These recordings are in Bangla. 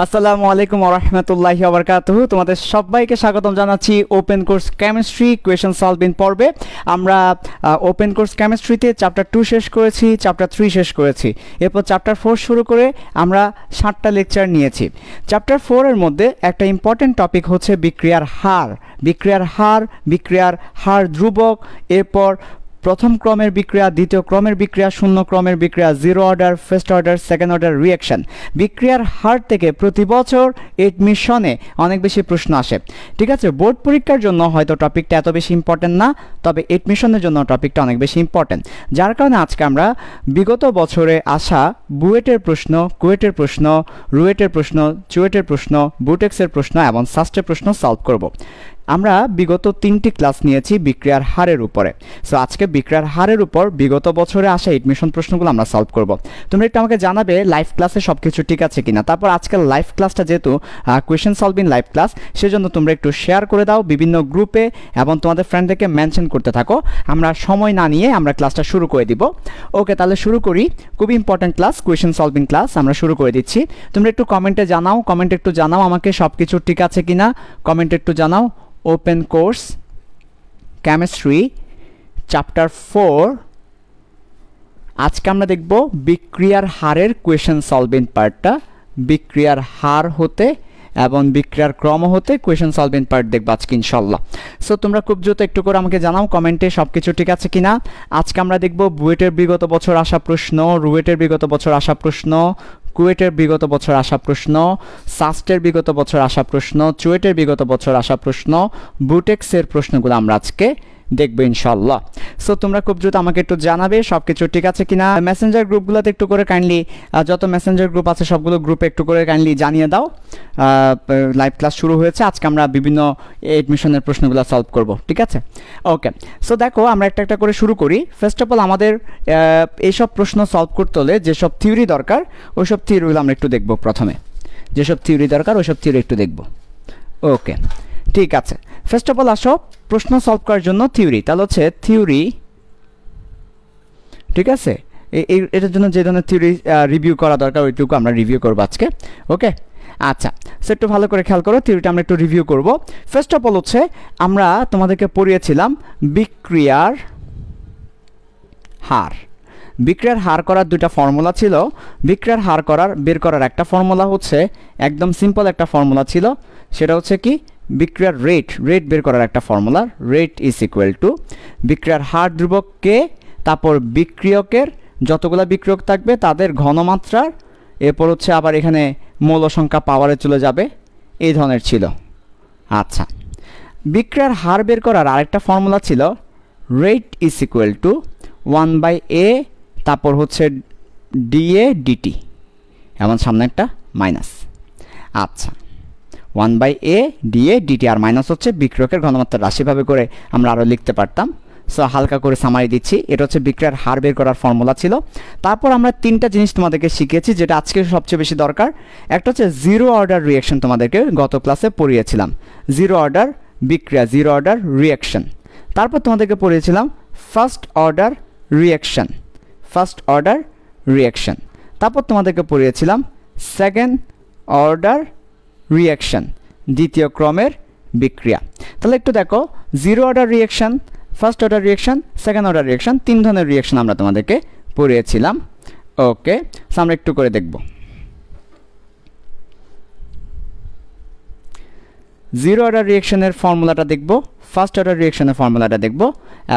আসসালামু আলাইকুম ওয়া রাহমাতুল্লাহি ওয়া বারাকাতুহু। তোমাদের সবাইকে স্বাগতম জানাচ্ছি open course chemistry question solving পর্বে। আমরা ওপেন কোর্স কেমিস্ট্রিতে চ্যাপ্টার 2 শেষ করেছি, চ্যাপ্টার 3 শেষ করেছি, এরপর চ্যাপ্টার 4 শুরু করে আমরা 7টা লেকচার নিয়েছি। চ্যাপ্টার 4 এর মধ্যে একটা ইম্পর্টেন্ট টপিক হচ্ছে বিক্রিয়ার হার। বিক্রিয়ার হার ধ্রুবক, এরপর প্রথম ক্রমের বিক্রিয়া, দ্বিতীয় ক্রমের বিক্রিয়া, শূন্য ক্রমের বিক্রিয়া, zero order, first order, second order reaction. বিক্রিয়ার হার থেকে প্রতি বছর এডমিশনে অনেক বেশি প্রশ্ন আসে। ঠিক আছে, বোর্ড পরীক্ষার জন্য হয়তো টপিকটা এত বেশি ইম্পর্টেন্ট না, তবে এডমিশনের জন্য টপিকটা অনেক বেশি ইম্পর্টেন্ট। যার কারণে আজকে আমরা বিগত বছরে আসা বুয়েটের প্রশ্ন, কুয়েটের প্রশ্ন, রুয়েটের প্রশ্ন, চুয়েটের প্রশ্ন, বুটেক্সের প্রশ্ন এবং সাস্টের প্রশ্ন সলভ করব। আমরা বিগত 3টি ক্লাস নিয়েছি বিক্রিয়ার হারের উপরে। সো আজকে বিক্রিয়ার হারের উপর বিগত বছরে আসা এডমিশন প্রশ্নগুলো আমরা সলভ করব। তোমরা একটু আমাকে জানাবে লাইভ ক্লাসে সব কিছু ঠিক আছে কিনা। তারপর আজকের লাইভ ক্লাসটা যেহেতু কোয়েশ্চেন সলভিং লাইভ ক্লাস, সেজন্য তোমরা একটু শেয়ার করে দাও বিভিন্ন গ্রুপে এবং তোমাদের ফ্রেন্ডদেরকে মেনশন করতে থাকো। আমরা সময় না নিয়ে আমরা ক্লাসটা শুরু করে দিব। ওকে, তাহলে শুরু করি। খুবই important class, question solving class আমরা শুরু করে দিচ্ছি। তোমরা একটু কমেন্টে জানাও আমাকে সব কিছু ঠিক আছে কিনা। কমেন্টে একটু জানাও। ওপেন কোর্স কেমিস্ট্রি চ্যাপ্টার 4 আজকে আমরা দেখব বিক্রিয়ার হারের কোয়েশ্চেন সলভিং পার্টটা। বিক্রিয়ার হার হতে এবং বিক্রিয়ার ক্রম হতে কোয়েশ্চেন সলভিং পার্ট দেখব আজকে ইনশাল্লাহ। সো তোমরা খুব দ্রুত একটু করে আমাকে জানাও কমেন্টে সব কিছু ঠিক আছে কিনা। আজকে আমরা দেখব বুয়েটের বিগত বছর আসা প্রশ্ন, রুয়েটের বিগত বছর আসা প্রশ্ন, কুয়েটের বিগত বছর আসা প্রশ্ন, সাস্টের বিগত বছর আসা প্রশ্ন, চুয়েটের বিগত বছর আসা প্রশ্ন, বুটেক্সের প্রশ্নগুলো আমরা আজকে দেখবো ইনশাল্লাহ। সো তোমরা খুব দ্রুত আমাকে একটু জানাবে সব কিছু ঠিক আছে কিনা। মেসেঞ্জার গ্রুপগুলোতে একটু করে কাইন্ডলি, যত মেসেঞ্জার গ্রুপ আছে সবগুলো গ্রুপে একটু করে কাইন্ডলি জানিয়ে দাও লাইভ ক্লাস শুরু হয়েছে। আজকে আমরা বিভিন্ন এডমিশনের প্রশ্নগুলো সলভ করব, ঠিক আছে। ওকে, সো দেখো আমরা একটা একটা করে শুরু করি। ফার্স্ট অফ অল আমাদের এইসব প্রশ্ন সলভ করতে হলে যেসব থিওরি দরকার ওইসব থিওরিগুলো আমরা একটু দেখব। প্রথমে যেসব থিওরি দরকার ওইসব থিওরি একটু দেখব। ওকে, ঠিক আছে। ফার্স্ট অফ অল আসো প্রশ্ন সলভ করার জন্য থিওরি। তাহলে হচ্ছে থিওরি, ঠিক আছে। এটার জন্য যে ধরনের থিওরি রিভিউ করা দরকার ওইটুকু আমরা রিভিউ করবো আজকে। ওকে, আচ্ছা। সো একটু ভালো করে খেয়াল করো, থিওরিটা আমরা একটু রিভিউ করব। ফার্স্ট অফ অল হচ্ছে আমরা তোমাদেরকে পড়িয়েছিলাম বিক্রিয়ার হার। বিক্রিয়ার হার করার দুইটা ফর্মুলা ছিল। বিক্রিয়ার হার বের করার একটা ফর্মুলা হচ্ছে একদম সিম্পল একটা ফর্মুলা ছিল, সেটা হচ্ছে কি বিক্রিয়ার রেট বের করার একটা formula. Rate is equal two বিক্রিয়ার হার ধ্রুবক কে, তারপর বিক্রিয়কের যতগুলো বিক্রিয়ক থাকবে তাদের ঘনমাত্রার, এরপর হচ্ছে আবার এখানে মৌল সংখ্যা পাওয়ারে চলে যাবে, এই ধরনের ছিল। আচ্ছা, বিক্রিয়ার হার বের করার আরেকটা ফর্মুলা ছিল rate is equal two 1/a, তারপর হচ্ছে dA dt, এমন সামনে একটা মাইনাস। আচ্ছা, 1/a dA dt আর মাইনাস হচ্ছে বিক্রিয়কের ঘনমাত্রা রাশিভাবে করে আমরা আরও লিখতে পারতাম। সো হালকা করে সামারি দিচ্ছি, এটা হচ্ছে বিক্রিয়ার হার বের করার ফর্মুলা ছিল। তারপর আমরা 3টা জিনিস তোমাদেরকে শিখিয়েছি যেটা আজকে সবচেয়ে বেশি দরকার। একটা হচ্ছে জিরো অর্ডার রিঅ্যাকশন, তোমাদেরকে গত ক্লাসে পড়িয়েছিলাম জিরো অর্ডার বিক্রিয়া, জিরো অর্ডার রিঅ্যাকশন। তারপর তোমাদেরকে পড়িয়েছিলাম ফার্স্ট অর্ডার রিঅ্যাকশন। তারপর তোমাদেরকে পড়িয়েছিলাম সেকেন্ড অর্ডার রিঅ্যাকশন, দ্বিতীয় ক্রমের বিক্রিয়া। তাহলে একটু দেখো, zero order reaction, first order reaction, second order reaction, 3 ধরনের রিঅ্যাকশন আমরা তোমাদেরকে পড়িয়েছিলাম। ওকে, সো আমরা একটু করে দেখব। জিরো অর্ডার রিঅ্যাকশনের ফর্মুলাটা দেখব, ফার্স্ট অর্ডার রিঅ্যাকশনের ফর্মুলাটা দেখব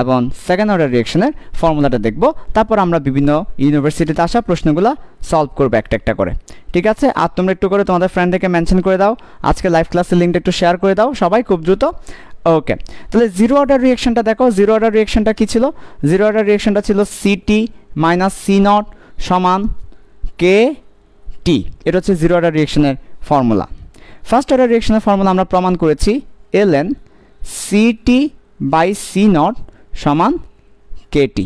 এবং সেকেন্ড অর্ডার রিঅ্যাকশনের ফর্মুলাটা দেখব। তারপর আমরা বিভিন্ন ইউনিভার্সিটিতে আসা প্রশ্নগুলো সলভ করবো একটা একটা করে, ঠিক আছে। আর তোমরা একটু করে তোমাদের ফ্রেন্ডদেরকে মেনশন করে দাও, আজকে লাইভ ক্লাসের লিঙ্কটা একটু শেয়ার করে দাও সবাই খুব দ্রুত। ওকে, তাহলে জিরো অর্ডার রিঅ্যাকশনটা দেখো। জিরো অর্ডার রিঅ্যাকশনটা কী ছিল? জিরো অর্ডার রিঅ্যাকশনটা ছিল CT - C0 সমান KT। এটা হচ্ছে জিরো অর্ডার রিঅ্যাকশনের ফর্মুলা। ফার্স্ট অর্ডার রিঅ্যাকশনের ফর্মুলা আমরা প্রমাণ করেছি ln CT/C0 সমান KT,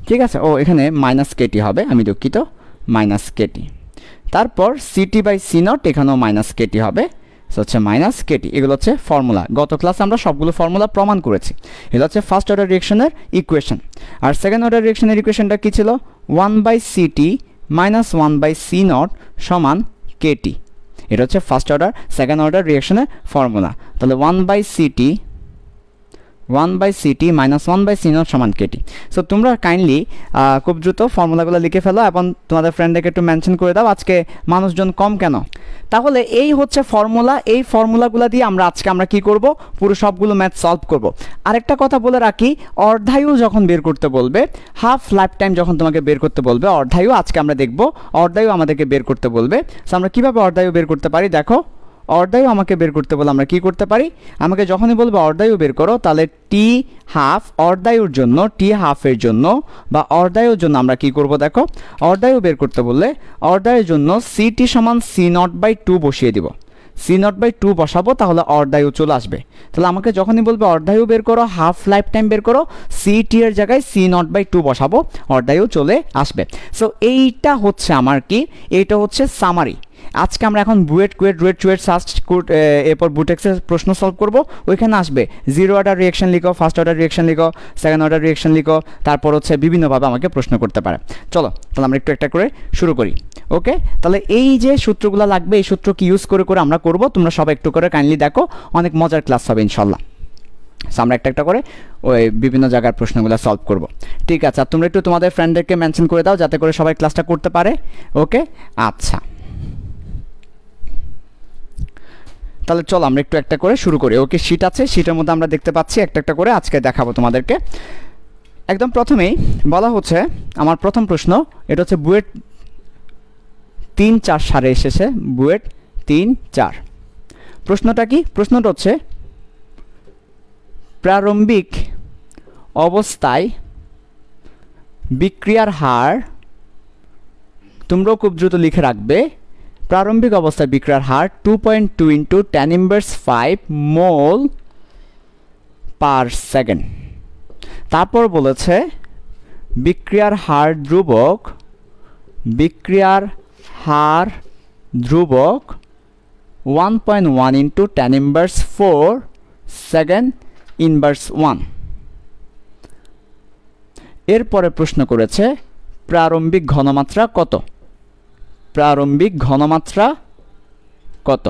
ঠিক আছে। ও এখানে -KT হবে, আমি দুঃখিত, -KT। তারপর CT/C0 এখানেও -KT হবে, হচ্ছে -KT। এগুলো হচ্ছে ফর্মুলা। গত ক্লাসে আমরা সবগুলো ফর্মুলা প্রমাণ করেছি। এগুলো হচ্ছে ফার্স্ট অর্ডার রিঅ্যাকশনের ইকুয়েশন। আর সেকেন্ড অর্ডার রিঅ্যাকশনের ইকুয়েশনটা কী ছিল? 1/CT মাইনাস 1/c নট সমান kT। এটা হচ্ছে ফার্স্ট অর্ডার সেকেন্ড অর্ডার রিঅ্যাকশনের ফর্মুলা। তাহলে 1/ct মাইনাস 1/c নট সমান kT। সো তোমরা কাইন্ডলি খুব দ্রুত ফর্মুলাগুলো লিখে ফেলো এবং তোমাদের ফ্রেন্ডদেরকে একটু মেনশন করে দাও আজকে মানুষজন কম কেন। তাহলে এই হচ্ছে ফর্মুলা, এই ফর্মুলাগুলো দিয়ে আমরা কি করব, পুরো সবগুলো ম্যাথ সলভ করব। আরেকটা কথা বলে রাখি, অর্ধায়ু যখন বের করতে বলবে, হাফ লাইফ টাইম যখন তোমাকে বের করতে বলবে, অর্ধায়ু আজকে আমরা দেখব অর্ধায়ু আমাদেরকে বের করতে বলবে। সো আমরা কীভাবে অর্ধায়ু বের করতে পারি দেখো, অর্ধায়ু আমাকে বের করতে বলে আমরা কি করতে পারি, আমাকে যখনই বলবে অর্ধায়ু বের করো তাহলে টি হাফ অর্ধায়ুর জন্য, টি হাফের জন্য বা অর্ধায়ুর জন্য আমরা কি করব দেখো, অর্ধায়ু বের করতে বললে অর্ধায়ুর জন্য সিটি সমান c0/2 বসিয়ে দিব। c0/2 বসাবো তাহলে অর্ধায়ু চলে আসবে। তাহলে আমাকে যখনই বলবে অর্ধায়ু বের করো, হাফ লাইফ টাইম বের করো, সিটি এর জায়গায় c0/2 বসাবো, অর্ধায়ু চলে আসবে। সো এইটা হচ্ছে আমার কি, এইটা হচ্ছে সামারি। আজকে আমরা এখন বুয়েট কুয়েট রুয়েট চুয়েট সার্চ এরপর বুটেক্সের প্রশ্ন সলভ করব। ওইখানে আসবে জিরো অর্ডার রিঅ্যাকশন লিখো, ফার্স্ট অর্ডার রিঅ্যাকশন লিখো, সেকেন্ড অর্ডার রিঅ্যাকশন লিখো, তারপর হচ্ছে বিভিন্নভাবে আমাকে প্রশ্ন করতে পারে। চলো তাহলে আমরা একটু একটা করে শুরু করি। ওকে, তাহলে এই যে সূত্রগুলো লাগবে, এই সূত্র কি ইউজ করে আমরা করব, তোমরা সবাই একটু করে কাইন্ডলি দেখো, অনেক মজার ক্লাস হবে ইনশাল্লাহ। আমরা একটা করে ওই বিভিন্ন জায়গার প্রশ্নগুলো সলভ করব। ঠিক আছে, আর তোমরা একটু তোমাদের ফ্রেন্ডদেরকে মেনশন করে দাও যাতে করে সবাই ক্লাসটা করতে পারে। ওকে, আচ্ছা তাহলে চলো আমরা একটু একটা করে শুরু করি। ওকে, শীট আছে, শীটের মধ্যে আমরা দেখতে পাচ্ছি একটা করে আজকে দেখাবো তোমাদেরকে। একদম প্রথমেই বলা হচ্ছে আমার প্রথম প্রশ্ন, এটা হচ্ছে বুয়েট 3-4 সালে এসেছে, বুয়েট 3-4। প্রশ্নটা কি, প্রশ্নটা হচ্ছে প্রারম্ভিক অবস্থায় বিক্রিয়ার হার, তোমরাও খুব দ্রুত লিখে রাখবে, প্রারম্ভিক অবস্থায় বিক্রিয়ার হার 2.2 × 10⁻5 মোল পার সেকেন্ড। তারপর বলেছে বিক্রিয়ার হার ধ্রুবক, বিক্রিয়ার হার ধ্রুবক 1.1 × 10⁻4 সেকেন্ড ইনভার্স 1। এরপরে প্রশ্ন করেছে প্রারম্ভিক ঘনমাত্রা কত, প্রারম্ভিক ঘনমাত্রা কত।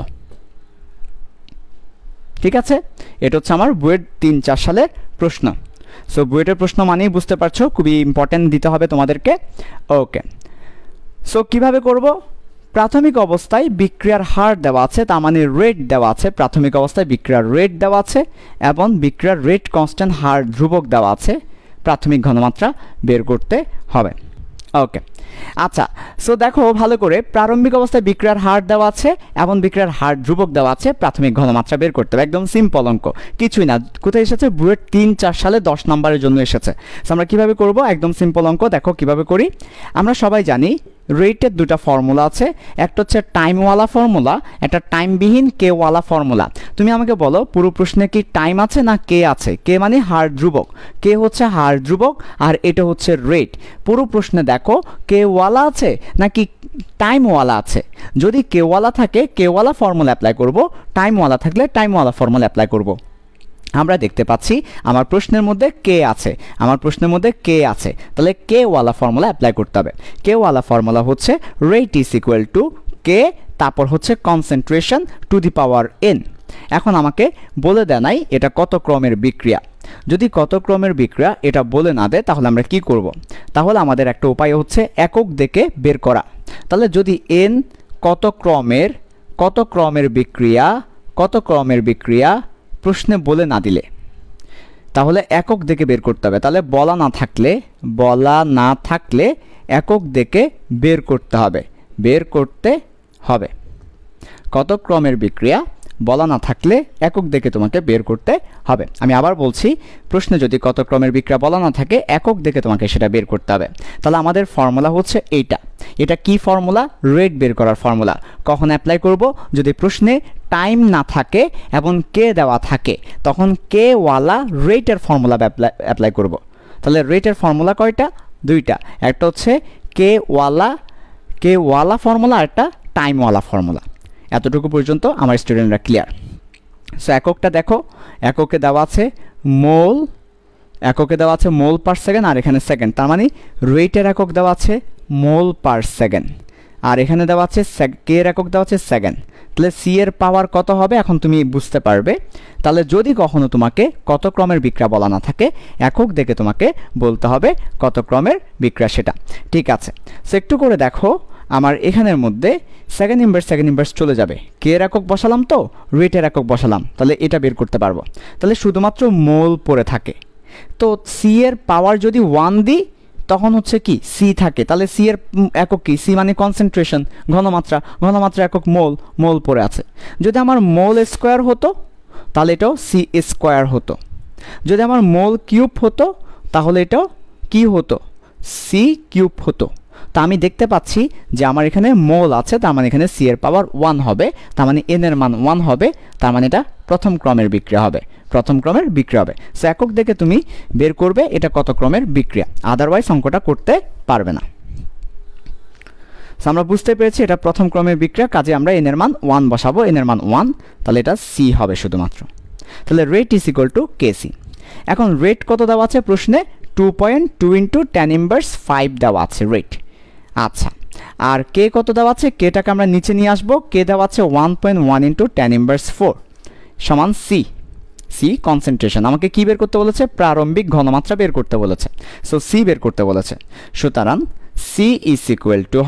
ঠিক আছে, এটা হচ্ছে আমার বুয়েট 3-4 সালের প্রশ্ন। সো বুয়েটের প্রশ্ন মানেই বুঝতে পারছো খুবই ইম্পর্টেন্ট দিতে হবে তোমাদেরকে। ওকে, সো কিভাবে করব, প্রাথমিক অবস্থায় বিক্রিয়ার হার দেওয়া আছে, তার মানে রেট দেওয়া আছে, প্রাথমিক অবস্থায় বিক্রিয়ার রেট দেওয়া আছে এবং বিক্রিয়ার রেট কনস্ট্যান্ট হার ধ্রুবক দেওয়া আছে, প্রাথমিক ঘনমাত্রা বের করতে হবে। ওকে, আচ্ছা সো দেখো ভালো করে, প্রারম্ভিক অবস্থায় বিক্রিয়ার হার দেওয়া আছে এবং বিক্রিয়ার হার ধ্রুবক দেওয়া আছে, প্রাথমিক ঘনমাত্রা বের করতে হবে। একদম সিম্পল অঙ্ক, কিছুই না। কোথায় এসেছে, বুয়েট 3-4 সালে 10 নম্বরের জন্য এসেছে। সো আমরা কিভাবে করব, একদম সিম্পল অঙ্ক। দেখো কিভাবে করি, আমরা সবাই জানি রেটের দুটা ফর্মুলা আছে, একটা হচ্ছে টাইমওয়ালা ফর্মুলা, একটা টাইমবিহীন কেওয়ালা ফর্মুলা। তুমি আমাকে বলো পুরো প্রশ্নে কি টাইম আছে না কে আছে? কে মানে হার ধ্রুবক, কে হচ্ছে হার ধ্রুবক আর এটা হচ্ছে রেট। পুরো প্রশ্নে দেখো কেওয়ালা আছে নাকি টাইমওয়ালা আছে। যদি কেওয়ালা থাকে কেওয়ালা ফর্মুলা অ্যাপ্লাই করব, টাইমওয়ালা থাকলে টাইমওয়ালা ফর্মুলা অ্যাপ্লাই করব। আমরা দেখতে পাচ্ছি আমার প্রশ্নের মধ্যে কে আছে, আমার প্রশ্নের মধ্যে কে আছে, তাহলে কে ওয়ালা ফর্মুলা অ্যাপ্লাই করতে হবে। কে ওয়ালা ফর্মুলা হচ্ছে রেট ইজ ইকুয়াল টু কে, তারপর হচ্ছে concentration to the power n। এখন আমাকে বলে দেয় নাই এটা কত ক্রমের বিক্রিয়া। যদি কত ক্রমের বিক্রিয়া এটা বলে না দেয় তাহলে আমরা কি করব, তাহলে আমাদের একটা উপায় হচ্ছে একক দেখে বের করা। তাহলে যদি n কত ক্রমের বিক্রিয়া, কত ক্রমের বিক্রিয়া প্রশ্নে বলে না দিলে তাহলে একক দেখে বের করতে হবে। তাহলে বলা না থাকলে একক দেখে বের করতে হবে। কত ক্রমের বিক্রিয়া বলা না থাকলে একক দেখে তোমাকে বের করতে হবে। আমি আবার বলছি, প্রশ্নে যদি কত ক্রমের বিক্রিয়া বলা না থাকে একক দেখে তোমাকে সেটা বের করতে হবে। তাহলে আমাদের ফর্মুলা হচ্ছে এইটা। এটা কি ফর্মুলা? রেট বের করার ফর্মুলা। কখন অ্যাপ্লাই করব? যদি প্রশ্নে টাইম না থাকে এবং কে দেওয়া থাকে তখন কে ওয়ালা রেটের ফর্মুলা অ্যাপ্লাই করব। তাহলে রেটের ফর্মুলা কয়টা? দুইটা, একটা হচ্ছে কে ওয়ালা ফর্মুলা আর একটা টাইমওয়ালা ফর্মুলা। এতটুকু পর্যন্ত আমার স্টুডেন্টরা ক্লিয়ার। সো এককটা দেখো, এককে দেওয়া আছে মোল, এককে দেওয়া আছে মোল পার সেকেন্ড আর এখানে সেকেন্ড, তার মানে রেটের একক দেওয়া আছে মোল পার সেকেন্ড, আর এখানে দেওয়া আছে কে এর একক দেওয়া আছে সেকেন্ড। তাহলে সি এর পাওয়ার কত হবে এখন তুমি বুঝতে পারবে। তাহলে যদি কখনো তোমাকে কত ক্রমের বিক্রিয়া বলা না থাকে, একক দেখে তোমাকে বলতে হবে কত ক্রমের বিক্রিয়া সেটা। ঠিক আছে, সো একটু করে দেখো আমার এখানের মধ্যে সেকেন্ড ইনভার্স চলে যাবে, কে এর একক বসালাম তো রেটের একক বসালাম, তাহলে এটা বের করতে পারবো। তাহলে শুধুমাত্র মোল পড়ে থাকে। তো সি এর পাওয়ার যদি 1 দিই তখন হচ্ছে কি সি থাকে, তাহলে সি এর একক কি, সি মানে কনসেন্ট্রেশন, ঘনমাত্রা একক মোল পড়ে আছে। যদি আমার মোল স্কোয়ার হতো তাহলে এটাও সি স্কোয়ার হতো, যদি আমার মোল কিউব হতো তাহলে এটাও কি হতো, সি কিউব হতো। তা আমি দেখতে পাচ্ছি যে আমার এখানে মোল আছে, তার মানে এখানে সি এর পাওয়ার 1 হবে, তার মানে এন এর মান 1 হবে, তার মানে এটা প্রথম ক্রমের বিক্রিয়া হবে, সো একক দেখে তুমি বের করবে এটা কত ক্রমের বিক্রিয়া, আদারওয়াইজ অঙ্কটা করতে পারবে না। সো আমরা বুঝতে পেরেছি এটা প্রথম ক্রমের বিক্রিয়া, কাজে আমরা এন এর মান 1 বসাবো, এন এর মান 1, তাহলে এটা সি হবে শুধুমাত্র। তাহলে rate is equal to KC. এখন রেট কত দেওয়া আছে প্রশ্নে, 2.2 × 10⁻5 দেওয়া আছে রেট। আচ্ছা, আর কে কত দেওয়া আছে, কেটাকে আমরা নিচে নিয়ে আসবো, কে দেওয়া আছে 1.1 × 10⁻4 সমান সি কনসেন্ট্রেশন। আমাকে কি বের করতে বলেছে, প্রারম্ভিক ঘনমাত্রা বের করতে বলেছে, সো সি বের করতে বলেছে। সুতরাং সি ইজ ইকুয়াল টু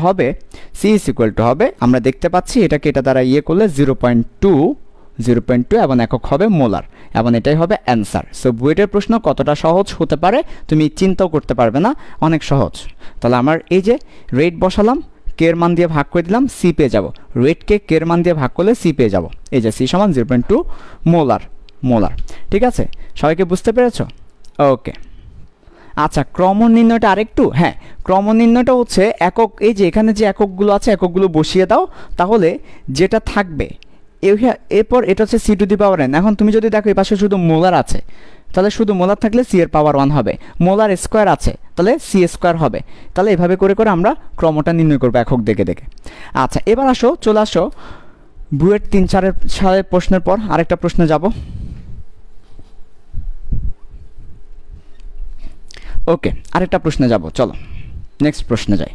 হবে আমরা দেখতে পাচ্ছি এটাকে এটা দ্বারা করলে 0.2 এবং একক হবে মোলার, এবং এটাই হবে অ্যান্সার। সো বুয়েটের প্রশ্ন কতটা সহজ হতে পারে তুমি চিন্তাও করতে পারবে না, অনেক সহজ। তাহলে আমার এই যে রেট বসালাম, কে এর মান দিয়ে ভাগ করে দিলাম, সি পেয়ে যাব, রেটকে কে এর মান দিয়ে ভাগ করলে সি পেয়ে যাব, এই যে সি সমান 0.2 মোলার। ঠিক আছে, সবাইকে বুঝতে পেরেছ? ওকে। আচ্ছা, ক্রম নির্ণয়টা আরেকটু, হ্যাঁ ক্রম নির্ণয়টা হচ্ছে একক, এই যে এখানে যে এককগুলো আছে এককগুলো বসিয়ে দাও, তাহলে যেটা থাকবে এরপর এটা হচ্ছে c⁴n। এখন তুমি যদি দেখো এই পাশে শুধু মোলার আছে, তাহলে শুধু মোলার থাকলে সি এর পাওয়ার 1 হবে, মোলার স্কোয়ার আছে তাহলে সি স্কোয়ার হবে। তাহলে এভাবে করে আমরা ক্রমটা নির্ণয় করবো একক দেখে। আচ্ছা, এবার চলে আসো বুয়েট 3-4 সালের প্রশ্নের পর আরেকটা প্রশ্নে যাব। ওকে, আরেকটা প্রশ্নে যাব, চলো নেক্সট প্রশ্নে যাই।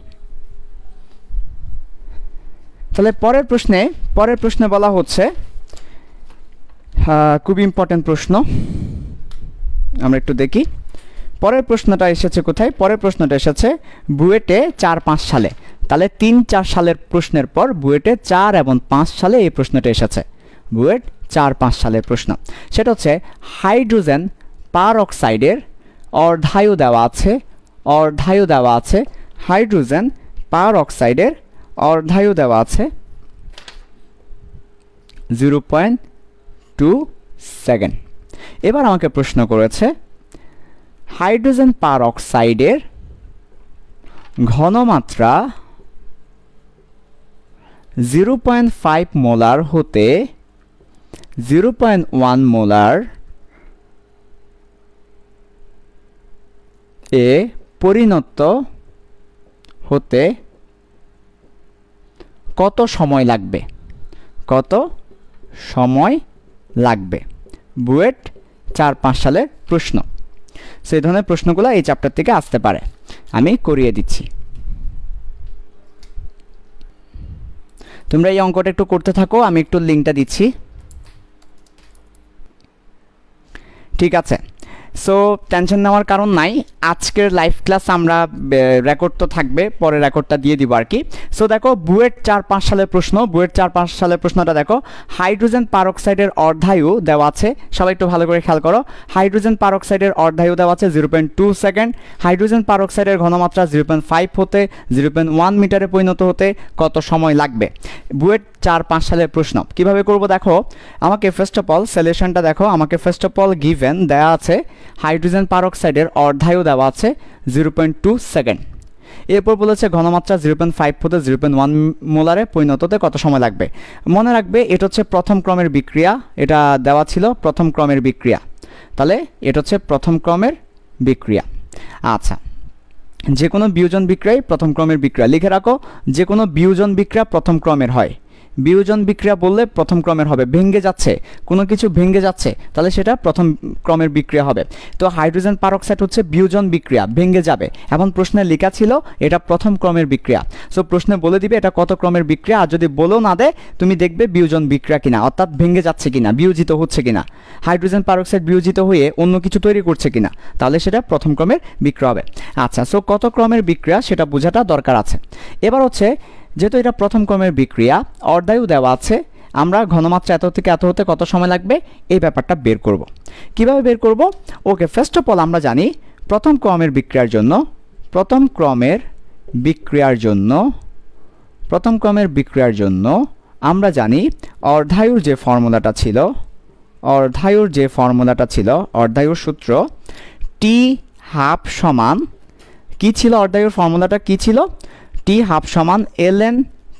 তাহলে পরের প্রশ্নে বলা হচ্ছে, খুব ইম্পর্টেন্ট প্রশ্ন, আমরা একটু দেখি পরের প্রশ্নটা এসেছে কোথায়। পরের প্রশ্নটা এসেছে বুয়েটে 4-5 সালে, তাহলে 3-4 সালের প্রশ্নের পর বুয়েটে 4 এবং 5 সালে এই প্রশ্নটা এসেছে। বুয়েট 4-5 সালের প্রশ্ন, সেটা হচ্ছে হাইড্রোজেন পার অক্সাইডের অর্ধায়ু দেওয়া আছে, হাইড্রোজেন পার অক্সাইডের অর্ধায়ু দেওয়া আছে 0.2 সেকেন্ড। এবার আমাকে প্রশ্ন করেছে হাইড্রোজেন পার অক্সাইডের ঘনমাত্রা 0.5 মোলার হতে 0.1 মোলার এ পরিণত হতে কত সময় লাগবে। বুয়েট 4-5 সালের প্রশ্ন। সেই ধরনের প্রশ্নগুলো এই চ্যাপ্টার থেকে আসতে পারে, আমি করিয়ে দিচ্ছি। তোমরা এই অঙ্কটা একটু করতে থাকো, আমি একটু লিঙ্কটা দিচ্ছি। ঠিক আছে, সো টেনশন নেওয়ার কারণ নাই, আজকের লাইভ ক্লাস আমরা রেকর্ড তো থাকবে, পরে রেকর্ডটা দিয়ে দিব আর কি। সো দেখো বুয়েট 4-5 সালের প্রশ্ন, বুয়েট 4-5 সালের প্রশ্নটা দেখো, হাইড্রোজেন পারঅক্সাইডের অর্ধায়ু দেওয়া আছে, সবাই একটু ভালো করে খেয়াল করো। হাইড্রোজেন পারঅক্সাইডের অর্ধায়ু দেওয়া আছে 0.2 সেকেন্ড, হাইড্রোজেন পারঅক্সাইডের ঘনমাত্রা 0.5 হতে 0.1 মিটারে পরিণত হতে কত সময় লাগবে। বুয়েট 4-5 সালের প্রশ্ন কিভাবে করব দেখো, আমাকে ফার্স্ট অফ অল সলিউশনটা দেখো, আমাকে ফার্স্ট অফ অল গিভেন দেওয়া আছে হাইড্রোজেন পারঅক্সাইডের অর্ধায়ু দেওয়া আছে 0.2 সেকেন্ড, এরপর বলেছে ঘনমাত্রা 0.5 হতে 0.1 মোলারে পরিণত হতে কত সময় লাগবে। মনে রাখবে এটা হচ্ছে প্রথম ক্রমের বিক্রিয়া, এটা দেওয়া ছিল প্রথম ক্রমের বিক্রিয়া, তাহলে এটা হচ্ছে প্রথম ক্রমের বিক্রিয়া। আচ্ছা, যে কোনো বিয়োজন বিক্রিয়াই প্রথম ক্রমের বিক্রিয়া, লিখে রাখো যে কোনো বিয়োজন বিক্রিয়া প্রথম ক্রমের হয়, বিয়োজন বিক্রিয়া বললে প্রথম ক্রমের হবে। ভেঙে যাচ্ছে, কোনো কিছু ভেঙে যাচ্ছে, তাহলে সেটা প্রথম ক্রমের বিক্রিয়া হবে। তো হাইড্রোজেন পারঅক্সাইড হচ্ছে বিয়োজন বিক্রিয়া, ভেঙে যাবে। এখন প্রশ্নে লেখা ছিল এটা প্রথম ক্রমের বিক্রিয়া। সো প্রশ্নে বলে দিবে এটা কত ক্রমের বিক্রিয়া, আর যদি বলেও না দেয় তুমি দেখবে বিয়োজন বিক্রিয়া কিনা, অর্থাৎ ভেঙে যাচ্ছে কিনা, বিয়োজিত হচ্ছে কিনা, হাইড্রোজেন পারঅক্সাইড বিয়োজিত হয়ে অন্য কিছু তৈরি করছে কিনা, তাহলে সেটা প্রথম ক্রমের বিক্রিয়া হবে। আচ্ছা, সো কত ক্রমের বিক্রিয়া সেটা বোঝাটা দরকার আছে। এবার হচ্ছে যেহেতু এটা প্রথম ক্রমের বিক্রিয়া, অর্ধায়ু দেওয়া আছে, আমরা ঘনমাত্রা এত থেকে এত হতে কত সময় লাগবে এই ব্যাপারটা বের করব। কিভাবে বের করব? ওকে, ফার্স্ট অফ অল আমরা জানি প্রথম ক্রমের বিক্রিয়ার জন্য আমরা জানি অর্ধায়ুর যে ফর্মুলাটা ছিল, অর্ধায়ুর সূত্র টি হাফ সমান কি ছিল? অর্ধায়ুর ফর্মুলাটা কি ছিল? টি হাফ সমান ln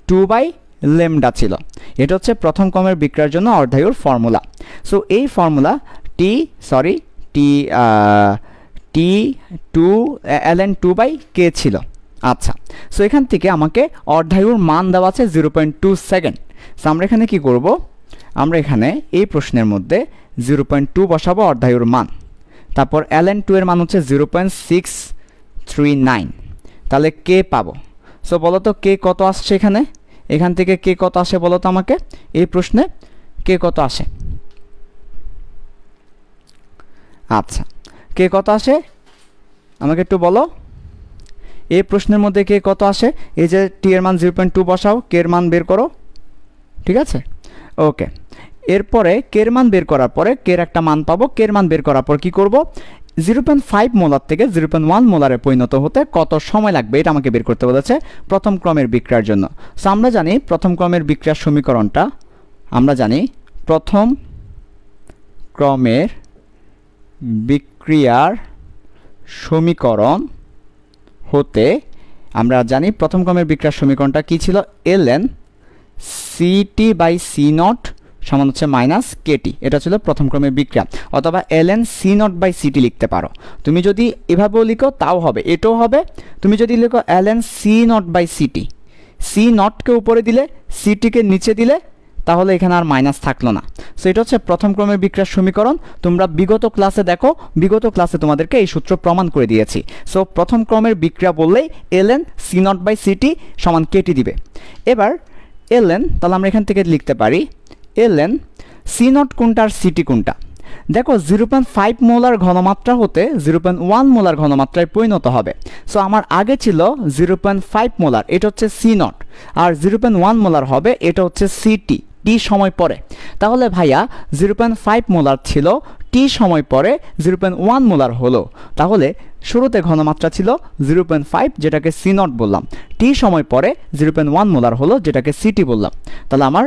2/λ ছিল। এটা হচ্ছে প্রথম ক্রমের বিক্রিয়ার জন্য অর্ধায়ুর ফর্মুলা। সো এই ফর্মুলা ln 2/k ছিল। আচ্ছা, সো এখান থেকে আমাকে অর্ধায়ুর মান দেওয়া আছে 0.2 সেকেন্ড। সো আমরা এখানে কি করব? আমরা এখানে এই প্রশ্নের মধ্যে 0.2 বসাবো অর্ধায়ুর মান, তারপর ln 2 এর মান হচ্ছে 0.639, তাহলে কে পাবো। সো বলো তো কে কত আসছে এখান থেকে কে কত আসে বলো তো আমাকে, এই প্রশ্নে কে কত আসে? আচ্ছা, কে কত আসে আমাকে একটু বলো, এই প্রশ্নের মধ্যে কে কত আসে? এই যে টি এর মান 0.2 বসাও, কে এর মান বের করো, ঠিক আছে? ওকে, এরপরে কে এর মান বের করার পরে কে এর একটা মান পাবো। কে এর মান বের করার পর কি করব? 0.5 মোলার থেকে 0.1 মোলারে পরিণত হতে কত সময় লাগবে এটা আমাকে বের করতে বলেছে প্রথম ক্রমের বিক্রিয়ার জন্য। সো আমরা জানি প্রথম ক্রমের বিক্রিয়ার সমীকরণটা, প্রথম ক্রমের বিক্রিয়ার সমীকরণ হতে আমরা জানি প্রথম ক্রমের বিক্রিয়ার সমীকরণটা কি ছিল? ln CT/C0 সমান হচ্ছে মাইনাস কেটি। এটা ছিল প্রথম ক্রমের বিক্রিয়া, অথবা ln C0/CT লিখতে পারো। তুমি যদি এভাবেও লিখো তাও হবে, এটাও হবে। তুমি যদি লিখো ln C0/CT, C0কে উপরে দিলে CT-কে নিচে দিলে, তাহলে এখানে আর মাইনাস থাকলো না। সো এটা হচ্ছে প্রথম ক্রমের বিক্রিয়ার সমীকরণ। তোমরা বিগত ক্লাসে দেখো, বিগত ক্লাসে তোমাদেরকে এই সূত্র প্রমাণ করে দিয়েছি। সো প্রথম ক্রমের বিক্রিয়া বললেই ln C0/CT সমান কেটি দিবে। এবার ln, তাহলে আমরা এখান থেকে লিখতে পারি ln C0 কোনটা আর CT কোনটা। দেখো 0.5 মোলার ঘনমাত্রা হতে 0.1 মোলার ঘনমাত্রায় পরিণত হবে। সো আমার আগে ছিল 0.5 মোলার, এটা হচ্ছে C0, আর 0.1 মোলার হবে, এটা হচ্ছে CT, টি সময় পরে। তাহলে ভাইয়া 0.5 মোলার ছিল, টি সময় পরে 0.1 মোলার হলো, তাহলে শুরুতে ঘনমাত্রা ছিল 0.5 যেটাকে C0 বললাম, টি সময় পরে 0.1 মোলার হলো যেটাকে CT বললাম। তাহলে আমার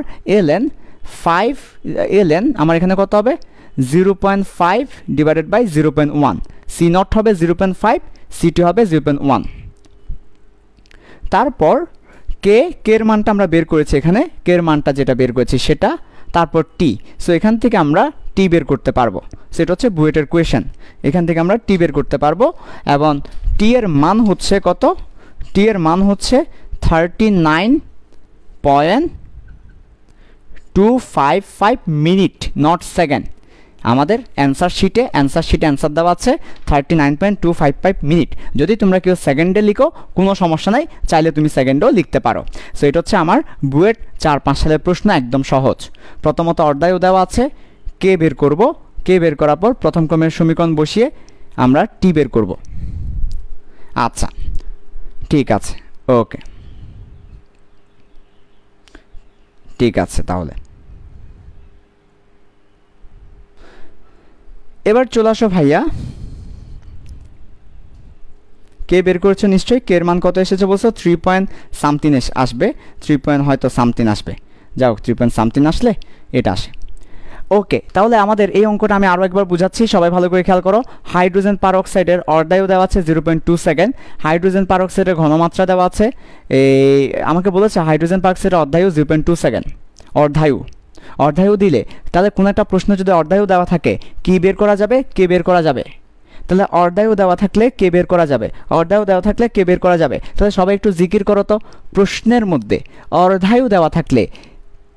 ln আমার এখানে কত হবে? 0.5 ডিভাইডেড বাই 0.1, C0 হবে 0.5, CT হবে 0.1। তারপর কে এর মানটা আমরা বের করেছি, এখানে কে এর মানটা যেটা বের করেছি সেটা, তারপর টি। সো এখান থেকে আমরা টি বের করতে পারবো, সেটা হচ্ছে বুয়েটের কোয়েশ্চেন। এখান থেকে আমরা টি বের করতে পারবো, এবং টি এর মান হচ্ছে কত? টি এর মান হচ্ছে 39.255 মিনিট, নট সেকেন্ড। আমাদের অ্যান্সার শিটে অ্যান্সার দেওয়া আছে 39.255 মিনিট। যদি তোমরা কেউ সেকেন্ডে লিখো কোনো সমস্যা নাই, চাইলে তুমি সেকেন্ডেও লিখতে পারো। সো এটা হচ্ছে আমার বুয়েট 4-5 সালের প্রশ্ন, একদম সহজ। প্রথমত অর্ধায়ু দেওয়া আছে, কে বের করব, কে বের করার পর প্রথম ক্রমের সমীকরণ বসিয়ে আমরা টি বের করব। আচ্ছা, ঠিক আছে, ওকে, ঠিক আছে। তাহলে এবার চলে আসো ভাইয়া, কে বের করেছো নিশ্চয়ই। কে এর মান কত এসেছে বলছো? 3 পয়েন্ট সামথিং আসবে, 3 পয়েন্ট হয়তো সামথিং আসবে, যাও 3 পয়েন্ট সামথিং আসলে এটা আসে। ওকে, তাহলে আমাদের এই অঙ্কটা আমি আরও একবার বুঝাচ্ছি, সবাই ভালো করে খেয়াল করো। হাইড্রোজেন পারঅক্সাইডের অর্ধায়ু দেওয়া আছে 0.2 সেকেন্ড, হাইড্রোজেন পারঅক্সাইডের ঘনমাত্রা দেওয়া আছে, আমাকে বলেছে হাইড্রোজেন পারঅক্সাইডের অর্ধায়ু 0.2 সেকেন্ড। অর্ধায়ু দিলে, তাহলে কোনো একটা প্রশ্ন যদি অর্ধায়ু দেওয়া থাকে, কি বের করা যাবে? কে বের করা যাবে। তাহলে অর্ধায়ু দেওয়া থাকলে কে বের করা যাবে, অর্ধায়ু দেওয়া থাকলে কে বের করা যাবে। তাহলে সবাই একটু জিকির করো তো, প্রশ্নের মধ্যে অর্ধায়ু দেওয়া থাকলে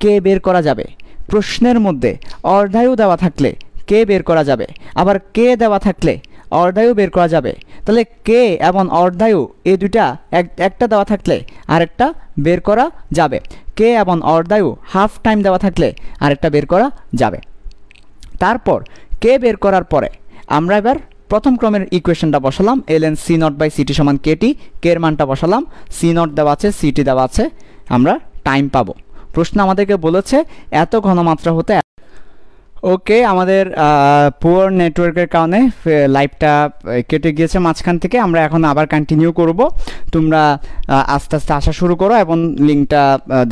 কে বের করা যাবে। প্রশ্নের মধ্যে অর্ধায়ু দেওয়া থাকলে কে বের করা যাবে, আবার কে দেওয়া থাকলে অর্ধায়ু বের করা যাবে। তাহলে কে এবং অর্ধায়ু এই দুইটা একটা দেওয়া থাকলে আরেকটা বের করা যাবে। কে এবং অর্ধায়ু হাফ টাইম দেওয়া থাকলে আরেকটা বের করা যাবে। তারপর কে বের করার পরে আমরা এবার প্রথম ক্রমের ইকুয়েশনটা বসালাম, ln c0/ct সমান kt। কে এর মানটা বসালাম, c0 দেওয়া আছে, ct দেওয়া আছে, আমরা টাইম পাবো। প্রশ্ন আমাদেরকে বলেছে এত ঘনমাত্রা হতে। ওকে, আমাদের পুয়ার নেটওয়ার্কের কারণে লাইভটা কেটে গিয়েছে মাঝখান থেকে। আমরা এখন আবার কন্টিনিউ করব। তোমরা আস্তে আস্তে আসা শুরু করো এবং লিঙ্কটা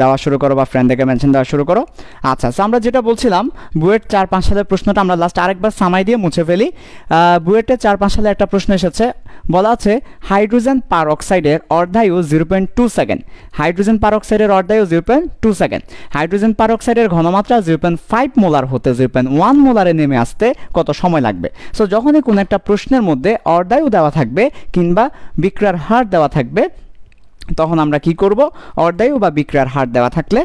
দেওয়া শুরু করো বা ফ্রেন্ডদেরকে মেনশন দেওয়া শুরু করো। আচ্ছা, আমরা যেটা বলছিলাম বুয়েট 4-5 সালের প্রশ্নটা আমরা লাস্ট আরেকবার সামাই দিয়ে মুছে ফেলি। বুয়েটে 4-5 সালে একটা প্রশ্ন এসেছে, বলা আছে হাইড্রোজেন পার অক্সাইডের অর্ধায়ু 0.2 সেকেন্ড। হাইড্রোজেন পার অক্সাইডের অর্ধায়ু 0.2 সেকেন্ড। হাইড্রোজেন পার অক্সাইডের ঘনমাত্রা 0.5 মোলার হতে 0.1 মোলারে নেমে আসতে কত সময় লাগবে। সো যখনই কোনো একটা প্রশ্নের মধ্যে অর্ধায়ু দেওয়া থাকবে কিংবা বিক্রিয়ার হার দেওয়া থাকবে, তখন আমরা কি করব, অর্ধায়ু বা বিক্রিয়ার হার দেওয়া থাকলে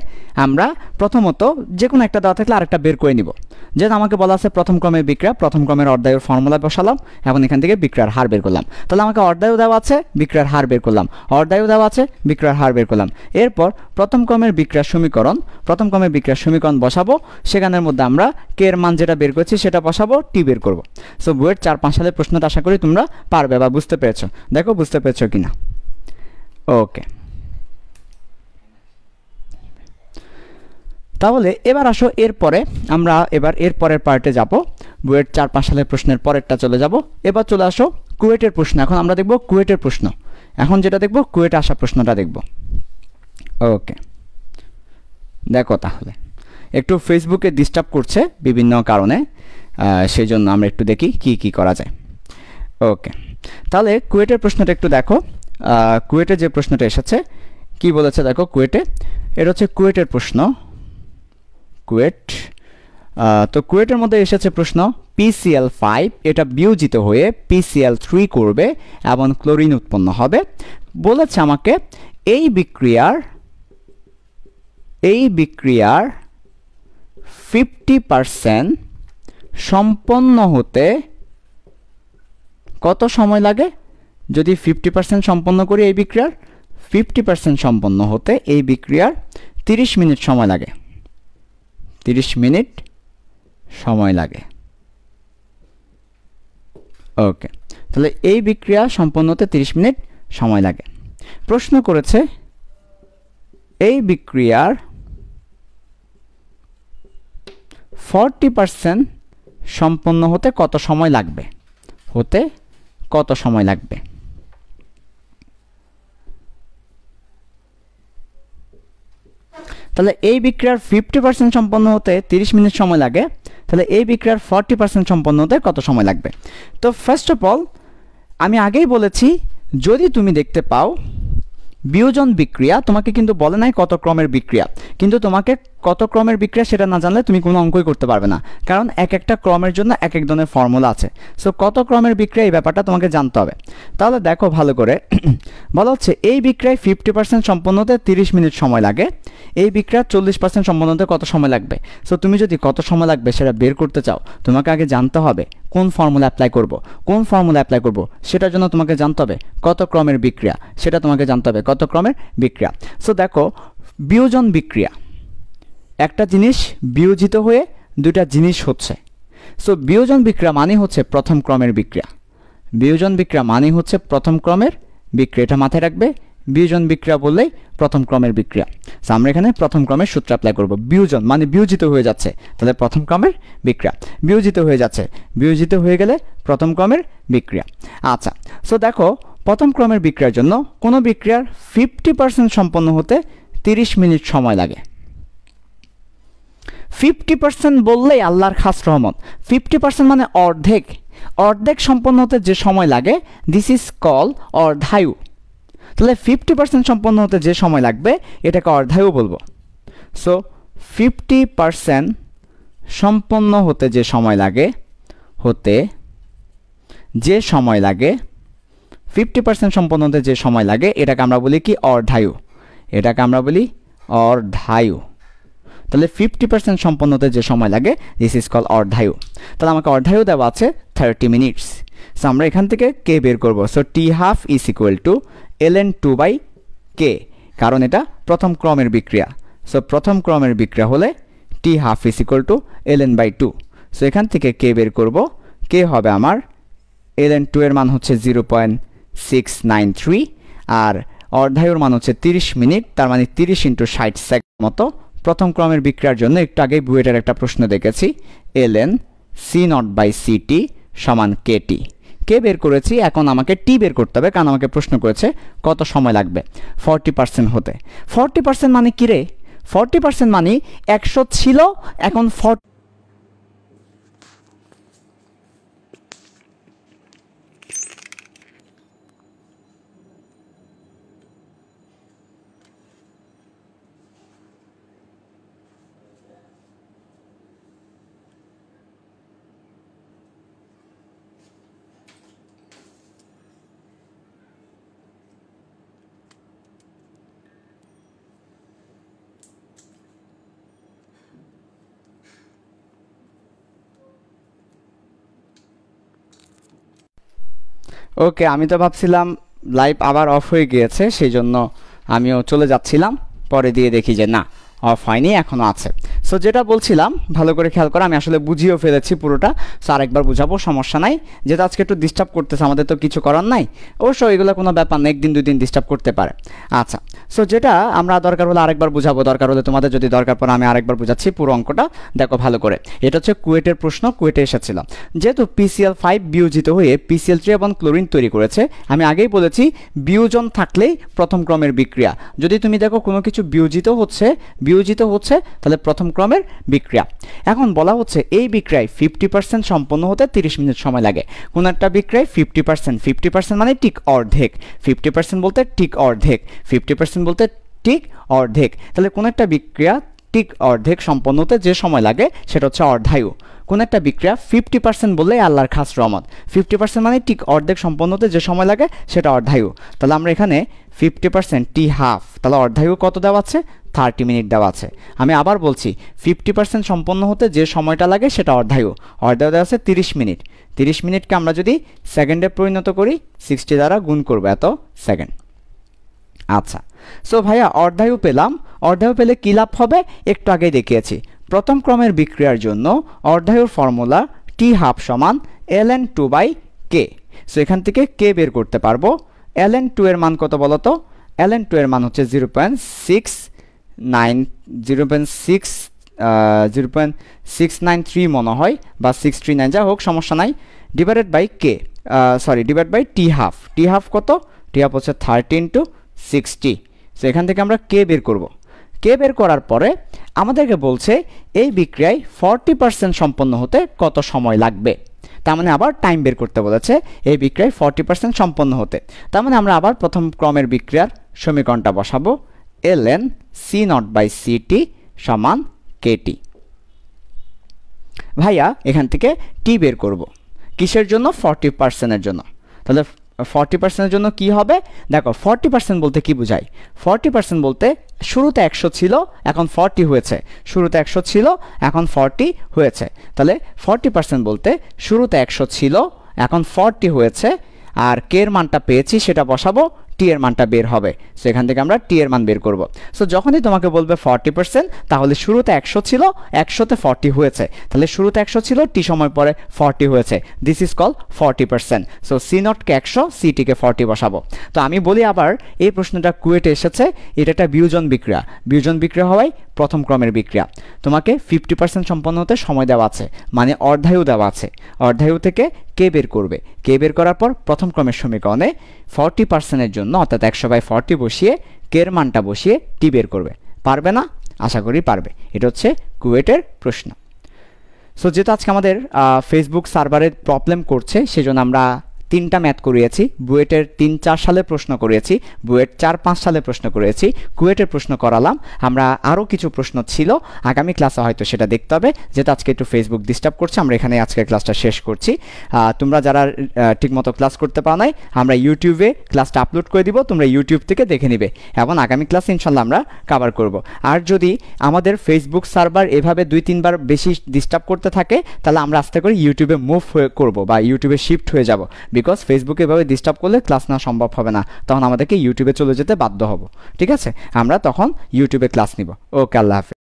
আমরা প্রথমত যে কোনো একটা দেওয়া থাকলে আরেকটা বের করে নিব। যেহেতু আমাকে বলা আছে প্রথম ক্রমের বিক্রিয়া, প্রথম ক্রমের অর্ধায়ুর ফর্মুলা বসালাম এবং এখান থেকে বিক্রিয়ার হার বের করলাম। তাহলে আমাকে অর্ধায়ু দেওয়া আছে, বিক্রিয়ার হার বের করলাম, অর্ধায়ু দেওয়া আছে, বিক্রিয়ার হার বের করলাম। এরপর প্রথম ক্রমের বিক্রিয়ার সমীকরণ বসাবো, সেখানের মধ্যে আমরা কে এর মান যেটা বের করছি সেটা বসাবো, টি বের করব। সো বুয়েট 4-5 সালের প্রশ্নটা আশা করি তোমরা পারবে বা বুঝতে পেরেছো। দেখো বুঝতে পেরেছো কিনা। ওকে, তাহলে এবার আসো এরপরে আমরা এর পরের পার্টে যাব। বুয়েট 4-5 সালের প্রশ্নের পরেরটা চলে যাব। এবার চলে আসো কুয়েটের প্রশ্ন। এখন আমরা দেখব কুয়েটের প্রশ্ন। এখন যেটা দেখব কুয়েটে আসা প্রশ্নটা দেখব। ওকে, দেখো তাহলে একটু ফেসবুকে ডিস্টার্ব করছে বিভিন্ন কারণে, সেই জন্য আমরা একটু দেখি কি করা যায়। ওকে, তাহলে কুয়েটের প্রশ্নটা একটু দেখো। কুয়েটে যে প্রশ্নটা এসেছে কি বলেছে দেখো। কুয়েটে এটা হচ্ছে কুয়েটের প্রশ্ন। কুয়েট, তো কুয়েটের মধ্যে এসেছে প্রশ্ন PCl5 এটা বিয়োজিত হয়ে PCl3 করবে এবং ক্লোরিন উৎপন্ন হবে। বলেছে আমাকে এই বিক্রিয়ার 50% সম্পন্ন হতে কত সময় লাগে। যদি 50% সম্পন্ন করি এই বিক্রিয়ার 50% সম্পন্ন হতে এই বিক্রিয়ার 30 মিনিট সময় লাগে। 30 মিনিট সময় লাগে। ওকে, তাহলে এই বিক্রিয়া সম্পন্ন হতে 30 মিনিট সময় লাগে। প্রশ্ন করেছে এই বিক্রিয়ার 40% সম্পন্ন হতে কত সময় লাগবে। তাহলে এই বিক্রিয়ার 50% সম্পন্ন হতে 30 মিনিট সময় লাগে। তাহলে এই বিক্রিয়ার 40% সম্পন্ন হতে কত সময় লাগবে। তো ফার্স্ট অফ অল আমি আগেই বলেছি, যদি তুমি দেখতে পাও বিয়োজন বিক্রিয়া, তোমাকে কিন্তু বলে নাই কত ক্রমের বিক্রিয়া, কিন্তু তোমাকে কত ক্রমের বিক্রিয়া সেটা না জানলে তুমি কোনো অঙ্কই করতে পারবে না, কারণ এক একটা ক্রমের জন্য এক এক ধরনের ফর্মুলা আছে। সো কত ক্রমের বিক্রিয়া এই ব্যাপারটা তোমাকে জানতে হবে। তাহলে দেখো ভালো করে, বলা হচ্ছে এই বিক্রিয়ায় 50% সম্পন্ন হতে 30 মিনিট সময় লাগে। এই বিক্রিয়ার 40% সম্পন্ন হতে কত সময় লাগবে। সো তুমি যদি কত সময় লাগবে সেটা বের করতে চাও, তোমাকে আগে জানতে হবে কোন ফর্মুলা অ্যাপ্লাই করব, সেটার জন্য তোমাকে জানতে হবে কত ক্রমের বিক্রিয়া, সেটা তোমাকে জানতে হবে কত ক্রমের বিক্রিয়া। সো দেখো বিয়োজন বিক্রিয়া, একটা জিনিস বিয়োজিত হয়ে দুটা জিনিস হচ্ছে। সো বিয়োজন বিক্রিয়া মানে হচ্ছে প্রথম ক্রমের বিক্রিয়া। এটা মাথায় রাখবে। বিয়োজন বিক্রিয়া বললেই প্রথম ক্রমের বিক্রিয়া। সো আমরা এখানে প্রথম ক্রমের সূত্র অ্যাপ্লাই করব। বিয়োজন মানে বিয়োজিত হয়ে যাচ্ছে, তাহলে প্রথম ক্রমের বিক্রিয়া। বিয়োজিত হয়ে গেলে প্রথম ক্রমের বিক্রিয়া। আচ্ছা, সো দেখো প্রথম ক্রমের বিক্রিয়ার জন্য কোনো বিক্রিয়ার 50% সম্পন্ন হতে 30 মিনিট সময় লাগে। 50% বললেই আল্লাহর খাস রহমত। 50% মানে অর্ধেক সম্পন্ন হতে যে সময় লাগে, দিস ইজ কল অর্ধায়ু। তাহলে 50% সম্পন্ন হতে যে সময় লাগবে এটাকে অর্ধায়ু বলবো। সো 50% সম্পন্ন হতে যে সময় লাগে 50% সম্পন্ন হতে যে সময় লাগে এটাকে আমরা বলি কি অর্ধায়ু। তাহলে 50% সম্পন্ন হতে যে সময় লাগে দিস ইজ কল অর্ধায়ু। তাহলে আমাকে অর্ধায়ু দেওয়া আছে 30 মিনিটস। সো আমরা এখান থেকে কে বের করব। So t½ is equal two ln2/k, কারণ এটা প্রথম ক্রমের বিক্রিয়া। সো প্রথম ক্রমের বিক্রিয়া হলে t½ is equal two ln/2। So এখান থেকে কে বের করব। কে হবে আমার ln2 এর মান হচ্ছে 0.693 আর অর্ধায়ুর মান হচ্ছে 30 মিনিট, তার মানে 30 × 60 সেকেন্ড মতো। প্রথম ক্রমের বিক্রিয়ার জন্য একটু আগে বুয়েটের একটা প্রশ্ন দেখেছি, ln c0/ct সমান kt। কে বের করেছি, এখন আমাকে টি বের করতে হবে, কারণ আমাকে প্রশ্ন করেছে কত সময় লাগবে 40% হতে। 40% মানে কি রে? 40% মানে 100 ছিল, এখন 40। ওকে, আমি তো ভাবছিলাম লাইভ আবার অফ হয়ে গিয়েছে, সেই জন্য আমিও চলে যাচ্ছিলাম, পরে দিয়ে দেখি যে না, অফ হয়নি, এখনও আছে। সো যেটা বলছিলাম ভালো করে খেয়াল করে, আমি আসলে বুঝিয়েও ফেলেছি পুরোটা। সো আরেকবার বুঝাবো, সমস্যা নাই। যেটা আজকে একটু ডিস্টার্ব করতেছে, আমাদের তো কিছু করার নাই, অবশ্য এগুলো কোনো ব্যাপার না, একদিন দুই দিন ডিস্টার্ব করতে পারে। আচ্ছা, সো যেটা আমরা দরকার হলে আরেকবার বুঝাবো, দরকার হলে তোমাদের যদি দরকার পড়ে আমি আরেকবার বুঝাচ্ছি পুরো অঙ্কটা, দেখো ভালো করে। এটা হচ্ছে কুয়েটের প্রশ্ন, কুয়েটে এসেছিল। যেহেতু PCl5 বিয়োজিত হয়ে PCl3 এবং ক্লোরিন তৈরি করেছে, আমি আগেই বলেছি বিয়োজন থাকলেই প্রথম ক্রমের বিক্রিয়া। যদি তুমি দেখো কোনো কিছু বিয়োজিত হচ্ছে তাহলে প্রথম ক্রমের বিক্রিয়া। এখন বলা হচ্ছে এই বিক্রিয়ায় 50% সম্পন্ন হতে 30 মিনিট সময় লাগে। কোন একটা বিক্রিয়ায় 50% মানে ঠিক অর্ধেক, 50% বলতে ঠিক অর্ধেক, 50% বলতে ঠিক অর্ধেক। তাহলে কোন একটা বিক্রিয়া ঠিক অর্ধেক সম্পন্ন হতে যে সময় লাগে সেটা হচ্ছে অর্ধায়ু। কোন একটা বিক্রিয়া 50% বললেই আল্লাহর খাস রহমত, 50% মানে ঠিক অর্ধেক সম্পন্ন হতে যে সময় লাগে সেটা অর্ধায়ু। তাহলে আমরা এখানে 50% t½ তাহলে অর্ধায়ু কত দেওয়া আছে? 30 মিনিট দেওয়া আছে। আমি আবার বলছি 50% সম্পন্ন হতে যে সময়টা লাগে সেটা অর্ধায়ু। অর্ধায়ু দেওয়া আছে 30 মিনিট। 30 মিনিটকে আমরা যদি সেকেন্ডে পরিণত করি 60 দ্বারা গুণ করবো এত সেকেন্ড। আচ্ছা, সো ভাইয়া অর্ধায়ু পেলাম, অর্ধায়ু পেলে কী লাভ হবে একটু আগেই দেখিয়েছি। প্রথম ক্রমের বিক্রিয়ার জন্য অর্ধায়ুর ফর্মুলা t½ সমান ln2/k। সো এখান থেকে কে বের করতে পারবো। ln2 এর মান কত বলো তো? ln2 এর মান হচ্ছে 0.693 মনে হয়, বা 639, যা হোক সমস্যা নাই, ডিভাইডেড বাই t½ t½ কত? t½ হচ্ছে 30 × 60। সো এখান থেকে আমরা কে বের করব। কে বের করার পরে আমাদেরকে বলছে এই বিক্রিয়ায় 40% সম্পন্ন হতে কত সময় লাগবে। তার মানে আবার টাইম বের করতে বলেছে এই বিক্রিয়ায় 40% সম্পন্ন হতে। তার মানে আমরা আবার প্রথম ক্রমের বিক্রিয়ার সমীকরণটা বসাবো, ln c0/ct সমান kt। ভাইয়া এখান থেকে টি বের করব কিসের জন্য? 40%-এর জন্য। তাহলে 40%-এর জন্য কি হবে? দেখো 40% বলতে কি বোঝায়? 40% বলতে শুরুতে 100 ছিল, এখন 40 হয়েছে, শুরুতে 100 ছিল, এখন 40 হয়েছে। তাহলে 40% বলতে শুরুতে 100 ছিল, এখন 40 হয়েছে, আর কে এর মানটা পেয়েছি সেটা বসাবো, টি এর মানটা বের হবে। সো এখান থেকে আমরা টি এর মান বের করব। সো যখনই তোমাকে বলবে 40%, তাহলে শুরুতে 100 ছিল, 100তে 40 হয়েছে, তাহলে শুরুতে 100 ছিল, টি সময় পরে 40 হয়েছে, দিস ইজ কল 40%। সো c0কে 100, সিটিকে 40 বসাবো। তো আমি বলি আবার, এই প্রশ্নটা কুয়েটে এসেছে, এটা একটা বিয়োজন বিক্রিয়া। বিয়োজন বিক্রিয়া হওয়ায় প্রথম ক্রমের বিক্রিয়া। তোমাকে 50% সম্পন্ন হতে সময় দেওয়া আছে, মানে অর্ধায়ু দেওয়া আছে। অর্ধায়ু থেকে কে বের করবে। কে বের করার পর প্রথম ক্রমের সমীকরণে 40%-এর জন্য অর্থাৎ 100/40 বসিয়ে কে এর মানটা বসিয়ে টি বের করবে। পারবে না? আশা করি পারবে। এটা হচ্ছে কুয়েটের প্রশ্ন। সো যেহেতু আজকে আমাদের ফেসবুক সার্ভারে প্রবলেম করছে, সেজন্য আমরা 3টা ম্যাথ করিয়েছি, বুয়েটের 3-4 সালে প্রশ্ন করিয়েছি, বুয়েট 4-5 সালে প্রশ্ন করিয়েছি, কুয়েটের প্রশ্ন করালাম। আমরা আরও কিছু প্রশ্ন ছিল, আগামী ক্লাসে হয়তো সেটা দেখতে হবে, যেটা আজকে একটু ফেসবুক ডিস্টার্ব করছে। আমরা এখানে আজকের ক্লাসটা শেষ করছি। তোমরা যারা ঠিকমতো ক্লাস করতে পারো নাই, আমরা ইউটিউবে ক্লাসটা আপলোড করে দিব, তোমরা ইউটিউব থেকে দেখে নিবে এবং আগামী ক্লাসে ইনশাল্লাহ আমরা কভার করব। আর যদি আমাদের ফেসবুক সার্ভার এভাবে 2-3 বার বেশি ডিস্টার্ব করতে থাকে, তাহলে আমরা আস্তে করে ইউটিউবে মুভ করব বা ইউটিউবে শিফট হয়ে যাব, বিকজ ফেসবুকে এভাবে ডিস্টার্ব করলে ক্লাস নেওয়া সম্ভব হবে না, তখন আমাদেরকে ইউটিউবে চলে যেতে বাধ্য হব। ঠিক আছে, আমরা তখন ইউটিউবে ক্লাস নিব। ওকে, আল্লাহ হাফেজ।